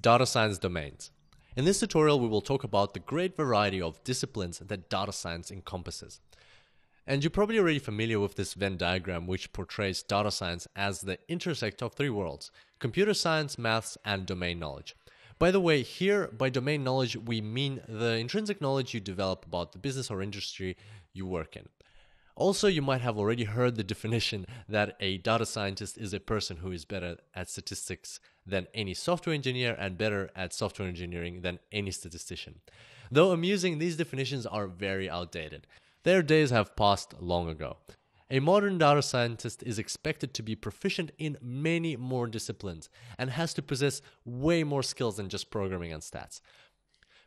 Data science domains. In this tutorial, we will talk about the great variety of disciplines that data science encompasses. And you're probably already familiar with this Venn diagram, which portrays data science as the intersect of three worlds: computer science, maths, and domain knowledge. By the way, here by domain knowledge, we mean the intrinsic knowledge you develop about the business or industry you work in. Also, you might have already heard the definition that a data scientist is a person who is better at statistics than any software engineer and better at software engineering than any statistician. Though amusing, these definitions are very outdated. Their days have passed long ago. A modern data scientist is expected to be proficient in many more disciplines and has to possess way more skills than just programming and stats.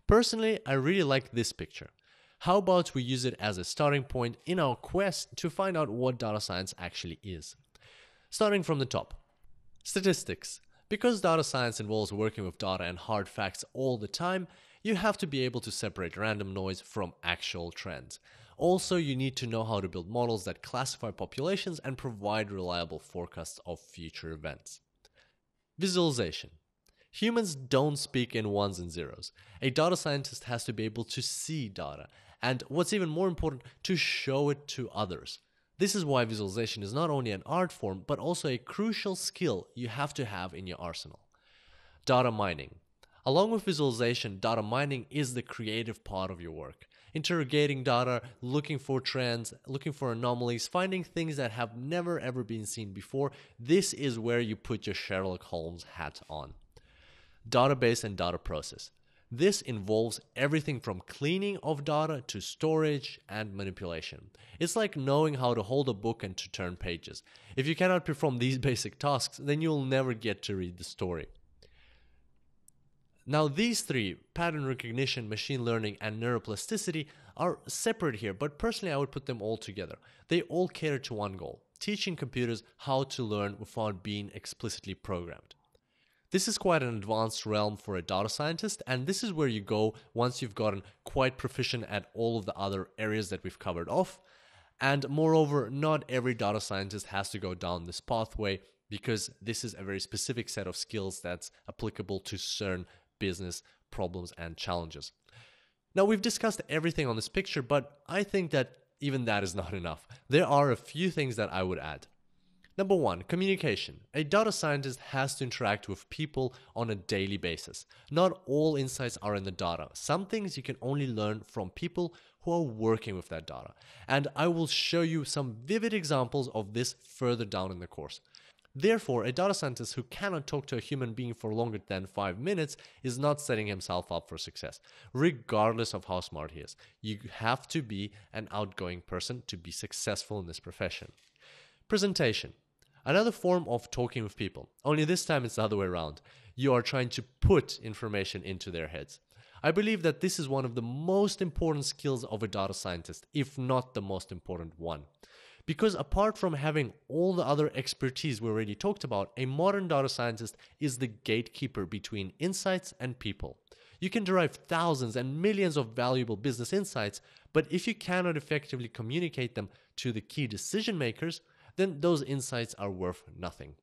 Personally, I really like this picture. How about we use it as a starting point in our quest to find out what data science actually is? Starting from the top. Statistics. Because data science involves working with data and hard facts all the time, you have to be able to separate random noise from actual trends. Also, you need to know how to build models that classify populations and provide reliable forecasts of future events. Visualization. Humans don't speak in ones and zeros. A data scientist has to be able to see data, and what's even more important, to show it to others. This is why visualization is not only an art form, but also a crucial skill you have to have in your arsenal. Data mining. Along with visualization, data mining is the creative part of your work. Interrogating data, looking for trends, looking for anomalies, finding things that have never ever been seen before. This is where you put your Sherlock Holmes hat on. Database and data process. This involves everything from cleaning of data to storage and manipulation. It's like knowing how to hold a book and to turn pages. If you cannot perform these basic tasks, then you'll never get to read the story. Now these three, pattern recognition, machine learning, and neuroplasticity, are separate here, but personally I would put them all together. They all cater to one goal: teaching computers how to learn without being explicitly programmed. This is quite an advanced realm for a data scientist, and this is where you go once you've gotten quite proficient at all of the other areas that we've covered off. And moreover, not every data scientist has to go down this pathway, because this is a very specific set of skills that's applicable to certain business problems and challenges. Now, we've discussed everything on this picture, but I think that even that is not enough. There are a few things that I would add. Number one, communication. A data scientist has to interact with people on a daily basis. Not all insights are in the data. Some things you can only learn from people who are working with that data. And I will show you some vivid examples of this further down in the course. Therefore, a data scientist who cannot talk to a human being for longer than 5 minutes is not setting himself up for success, regardless of how smart he is. You have to be an outgoing person to be successful in this profession. Presentation. Another form of talking with people, only this time it's the other way around. You are trying to put information into their heads. I believe that this is one of the most important skills of a data scientist, if not the most important one. Because apart from having all the other expertise we already talked about, a modern data scientist is the gatekeeper between insights and people. You can derive thousands and millions of valuable business insights, but if you cannot effectively communicate them to the key decision makers, then those insights are worth nothing.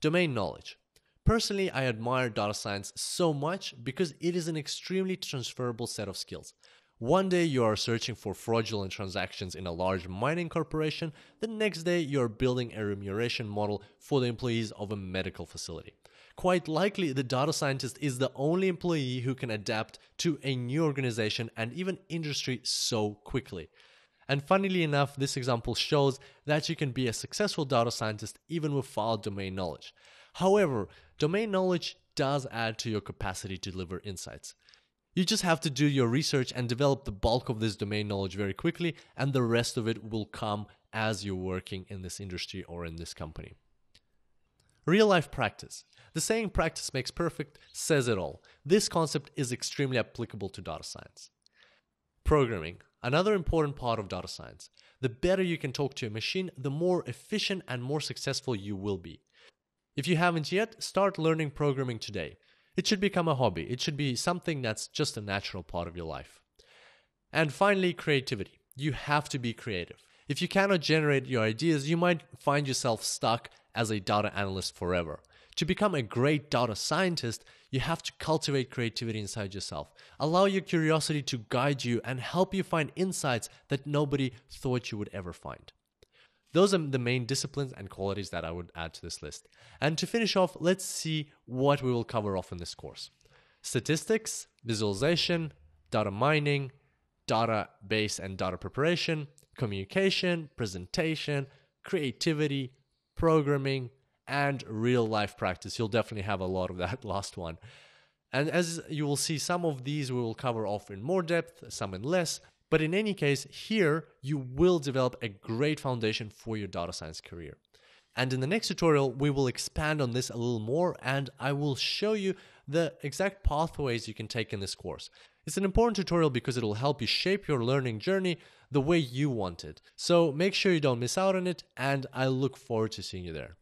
Domain knowledge. Personally, I admire data science so much because it is an extremely transferable set of skills. One day you are searching for fraudulent transactions in a large mining corporation, the next day you are building a remuneration model for the employees of a medical facility. Quite likely, the data scientist is the only employee who can adapt to a new organization and even industry so quickly. And funnily enough, this example shows that you can be a successful data scientist even without domain knowledge. However, domain knowledge does add to your capacity to deliver insights. You just have to do your research and develop the bulk of this domain knowledge very quickly, and the rest of it will come as you're working in this industry or in this company. Real-life practice. The saying "practice makes perfect" says it all. This concept is extremely applicable to data science. Programming. Another important part of data science. The better you can talk to a machine, the more efficient and more successful you will be. If you haven't yet, start learning programming today. It should become a hobby. It should be something that's just a natural part of your life. And finally, creativity. You have to be creative. If you cannot generate your ideas, you might find yourself stuck as a data analyst forever. To become a great data scientist, you have to cultivate creativity inside yourself. Allow your curiosity to guide you and help you find insights that nobody thought you would ever find. Those are the main disciplines and qualities that I would add to this list. And to finish off, let's see what we will cover off in this course. Statistics, visualization, data mining, database and data preparation, communication, presentation, creativity, programming, and real life practice. You'll definitely have a lot of that last one. And as you will see, some of these we will cover off in more depth, some in less. But in any case, here you will develop a great foundation for your data science career. And in the next tutorial, we will expand on this a little more, and I will show you the exact pathways you can take in this course. It's an important tutorial because it will help you shape your learning journey the way you want it. So make sure you don't miss out on it, and I look forward to seeing you there.